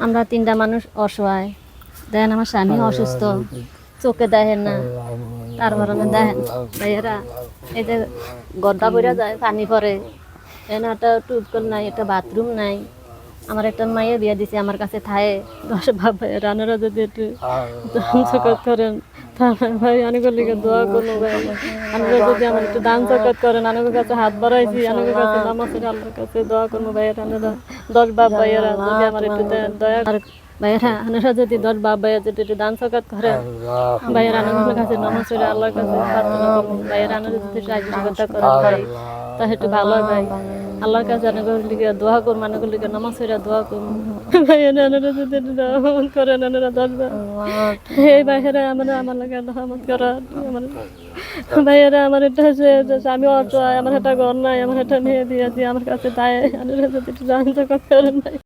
আমরা তিনটা মানুষ অসহায়। দেখেন আমার স্বামী অসুস্থ, চোখে দেখেন না, তার কারণে দেখেন ভাইয়েরা এই যে গদ্দা পড়ে যায়, পানি পড়ে, এখানে একটা টিউবওয়েল নাই, একটা বাথরুম নাই। আমার একটা মাইয়ে বিয়ে দিছে আমার কাছে থায়ে 10 বাপ ভাই রানেরা যদি একটু দান সকাত করেন তাহলে ভাই অনেকের লিগে দোয়া করবো ভাই। আপনারা যদি আমার একটু দান সকাত করেন, অনেকের কাছে হাত বাড়াইছি, অনেকের কাছে নামাজের আল্লাহর কাছে দোয়া করবো ভাইয়েরা। আপনারা 10 বাপ ভাইয়েরা যদি আমার একটু দয়া আর ভাইয়েরা, আপনারা যদি 10 বাপ ভাইয়া যদি একটু দান সকাত করেন ভাইয়েরা, অনেকের কাছে নামাজের আল্লাহর কাছে প্রার্থনা করবো ভাইয়েরা। আপনারা যদি সাহায্য সহযোগিতা করেন ভাই তাহলে একটু ভালো হয় ভাই। আল্লাহর কাছে অনেকের লিগে দোয়া করবো, অনেকের লিগে নামাজ পড়ে দোয়া করবো ভাইয়েরা। আপনারা যদি একটু দোয়া করেন, আপনারা 10 বাপ এই ভাইয়েরা আমরা আমার লাগে রহমত করার আমার ভাইয়েরা। আমার এটা আমি অসহায়, আমার একটা ঘর নাই, আমার একটা মেয়ে দিয়ে দিয়ে আমার কাছে তাই আপনারা যদি একটু জানতে করেন ভাই।